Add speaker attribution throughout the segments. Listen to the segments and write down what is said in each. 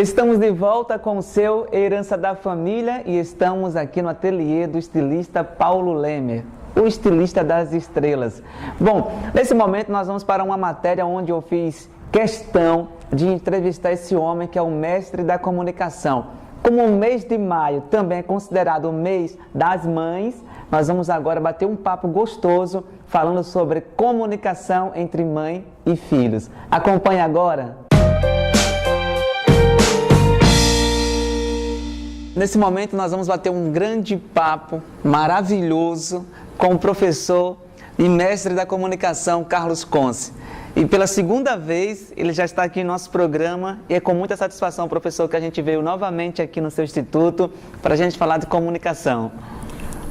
Speaker 1: Estamos de volta com o seu Herança da Família e estamos aqui no ateliê do estilista Paulo Lemer, o estilista das estrelas. Bom, nesse momento nós vamos para uma matéria onde eu fiz questão de entrevistar esse homem que é o mestre da comunicação. Como o mês de maio também é considerado o mês das mães, nós vamos agora bater um papo gostoso falando sobre comunicação entre mãe e filhos. Acompanhe agora! Nesse momento nós vamos bater um grande papo maravilhoso com o professor e mestre da comunicação Carlos Conce. E pela segunda vez ele já está aqui em nosso programa e é com muita satisfação, professor, que a gente veio novamente aqui no seu instituto para a gente falar de comunicação.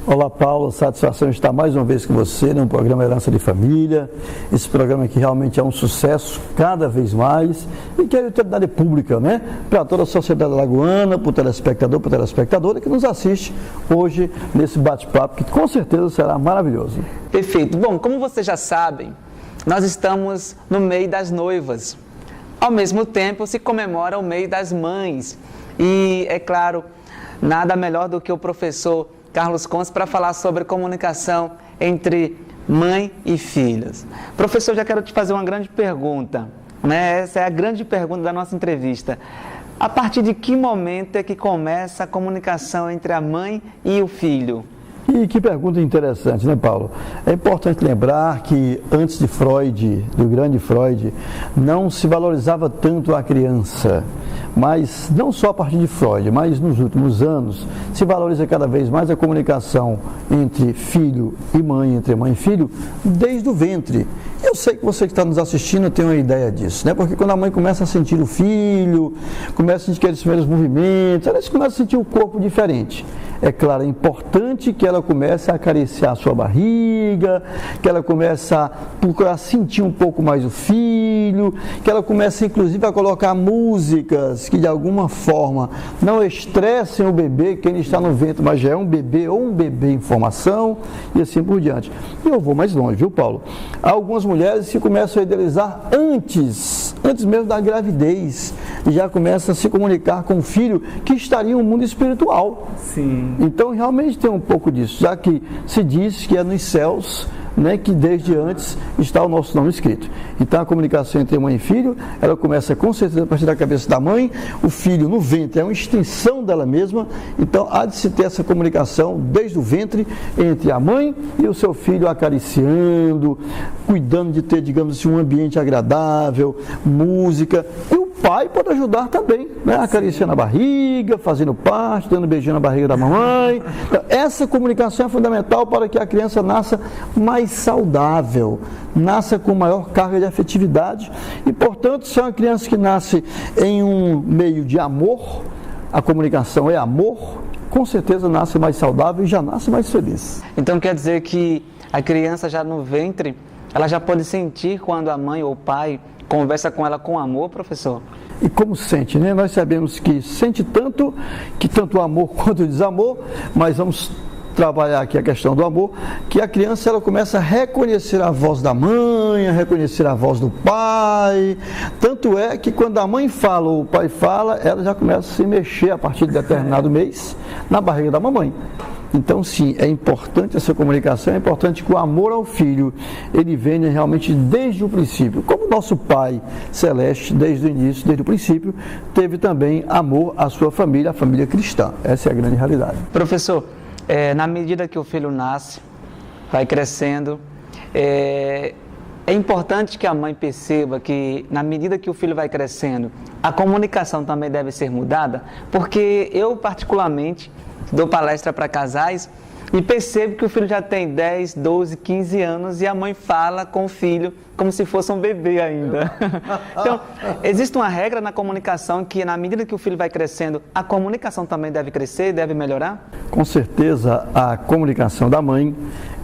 Speaker 2: Olá, Paulo, satisfação estar mais uma vez com você no programa Herança de Família, esse programa que realmente é um sucesso cada vez mais e que é utilidade pública, né? Para toda a sociedade alagoana, para o telespectador, para a telespectadora que nos assiste hoje nesse bate-papo que com certeza será maravilhoso.
Speaker 1: Perfeito. Bom, como vocês já sabem, nós estamos no mês das noivas. Ao mesmo tempo se comemora o mês das mães e, é claro, nada melhor do que o professor Carlos Conce para falar sobre comunicação entre mãe e filhos. Professor, já quero te fazer uma grande pergunta, né? Essa é a grande pergunta da nossa entrevista. A partir de que momento é que começa a comunicação entre a mãe e o filho?
Speaker 2: E que pergunta interessante, né, Paulo? É importante lembrar que antes de Freud, do grande Freud, não se valorizava tanto a criança. Mas não só a partir de Freud, mas nos últimos anos se valoriza cada vez mais a comunicação entre filho e mãe, entre mãe e filho, desde o ventre. Eu sei que você que está nos assistindo tem uma ideia disso, né? Porque quando a mãe começa a sentir o filho, começa a sentir aqueles primeiros movimentos, ela começa a sentir o corpo diferente. É claro, é importante que ela comece a acariciar a sua barriga, que ela comece a procurar sentir um pouco mais o filho, que ela comece inclusive a colocar músicas que de alguma forma não estressem o bebê, que ele está no ventre, mas já é um bebê ou um bebê em formação e assim por diante. E eu vou mais longe, viu, Paulo? Há algumas mulheres que começam a idealizar antes mesmo da gravidez, e já começam a se comunicar com o filho que estaria no mundo espiritual.
Speaker 1: Sim.
Speaker 2: Então, realmente tem um pouco disso, já que se diz que é nos céus, né, que desde antes está o nosso nome escrito. Então, a comunicação entre mãe e filho, ela começa com certeza a partir da cabeça da mãe, o filho no ventre é uma extensão dela mesma, então há de se ter essa comunicação desde o ventre entre a mãe e o seu filho acariciando, cuidando de ter, digamos assim, um ambiente agradável, música. E o pai pode ajudar também, né? Acariciando a barriga, fazendo parte, dando um beijinho na barriga da mamãe. Então, essa comunicação é fundamental para que a criança nasça mais saudável, nasça com maior carga de afetividade e, portanto, se é uma criança que nasce em um meio de amor, a comunicação é amor, com certeza nasce mais saudável e já nasce mais feliz.
Speaker 1: Então quer dizer que a criança já no ventre, ela já pode sentir quando a mãe ou o pai conversa com ela com amor, professor?
Speaker 2: E como sente, né? Nós sabemos que sente tanto, que tanto o amor quanto o desamor, mas vamos trabalhar aqui a questão do amor, que a criança ela começa a reconhecer a voz da mãe, a reconhecer a voz do pai, tanto é que quando a mãe fala ou o pai fala, ela já começa a se mexer a partir de determinado mês na barriga da mamãe. Então, sim, é importante essa comunicação, é importante que o amor ao filho, ele venha realmente desde o princípio. Como o nosso Pai Celeste, desde o início, desde o princípio, teve também amor à sua família, a família cristã. Essa é a grande realidade.
Speaker 1: Professor, na medida que o filho nasce, vai crescendo, é importante que a mãe perceba que, na medida que o filho vai crescendo, a comunicação também deve ser mudada, porque eu, particularmente, dou palestra para casais e percebo que o filho já tem 10, 12, 15 anos e a mãe fala com o filho como se fosse um bebê ainda. Então, existe uma regra na comunicação que, na medida que o filho vai crescendo, a comunicação também deve crescer, deve melhorar?
Speaker 2: Com certeza, a comunicação da mãe,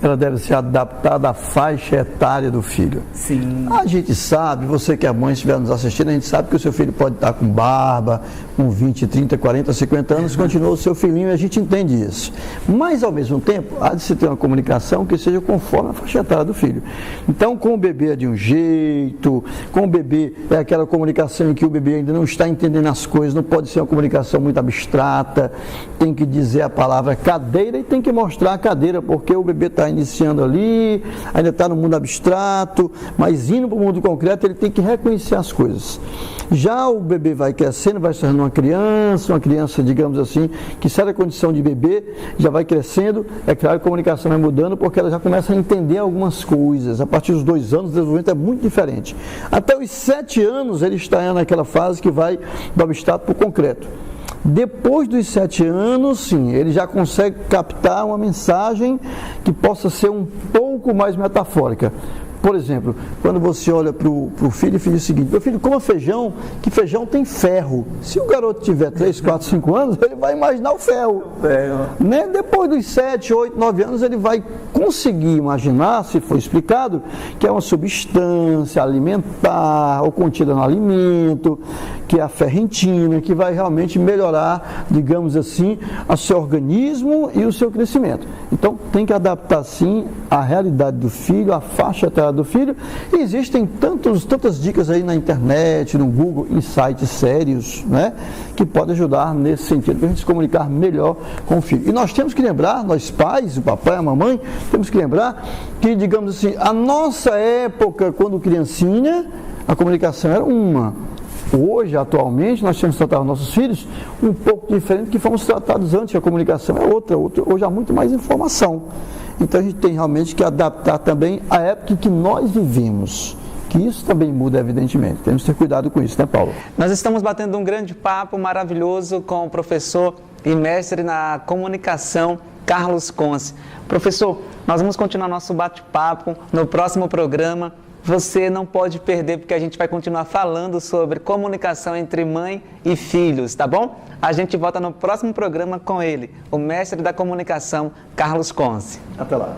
Speaker 2: ela deve ser adaptada à faixa etária do filho.
Speaker 1: Sim.
Speaker 2: A gente sabe, você que é mãe, se estiver nos assistindo, a gente sabe que o seu filho pode estar com barba, com 20, 30, 40, 50 anos, continua o seu filhinho e a gente entende isso. Mas, ao mesmo um tempo, há de se ter uma comunicação que seja conforme a faixa etária do filho. Então, com o bebê é de um jeito, com o bebê é aquela comunicação em que o bebê ainda não está entendendo as coisas, não pode ser uma comunicação muito abstrata, tem que dizer a palavra cadeira e tem que mostrar a cadeira, porque o bebê está iniciando ali, ainda está no mundo abstrato, mas indo para o mundo concreto ele tem que reconhecer as coisas. Já o bebê vai crescendo, vai se tornando uma criança, digamos assim, que sai da condição de bebê, já vai crescendo, é claro que a comunicação vai mudando, porque ela já começa a entender algumas coisas. A partir dos 2 anos, o desenvolvimento é muito diferente. Até os 7 anos, ele está naquela fase que vai do abstrato para o concreto. Depois dos 7 anos, sim, ele já consegue captar uma mensagem que possa ser um pouco mais metafórica. Por exemplo, quando você olha para o filho e diz o seguinte: meu filho, coma feijão, que feijão tem ferro. Se o garoto tiver 3, 4, 5 anos, ele vai imaginar o ferro. Né? Depois dos 7, 8, 9 anos, ele vai conseguir imaginar, se for explicado, que é uma substância alimentar ou contida no alimento, que é a ferritina, que vai realmente melhorar, digamos assim, o seu organismo e o seu crescimento. Então, tem que adaptar, sim, a realidade do filho, a faixa etária do filho, e existem tantas dicas aí na internet, no Google, em sites sérios, né, que podem ajudar nesse sentido, para a gente se comunicar melhor com o filho. E nós temos que lembrar, nós pais, o papai, a mamãe, temos que lembrar que, digamos assim, a nossa época, quando criancinha, a comunicação era uma. Hoje, atualmente, nós temos que tratar os nossos filhos um pouco diferente do que fomos tratados antes, a comunicação é outra. Hoje há muito mais informação. Então a gente tem realmente que adaptar também a época que nós vivemos, que isso também muda, evidentemente. Temos que ter cuidado com isso, né, Paulo?
Speaker 1: Nós estamos batendo um grande papo maravilhoso com o professor e mestre na comunicação, Carlos Conce. Professor, nós vamos continuar nosso bate-papo no próximo programa. Você não pode perder, porque a gente vai continuar falando sobre comunicação entre mãe e filhos, tá bom? A gente volta no próximo programa com ele, o mestre da comunicação, Carlos Conce.
Speaker 2: Até lá.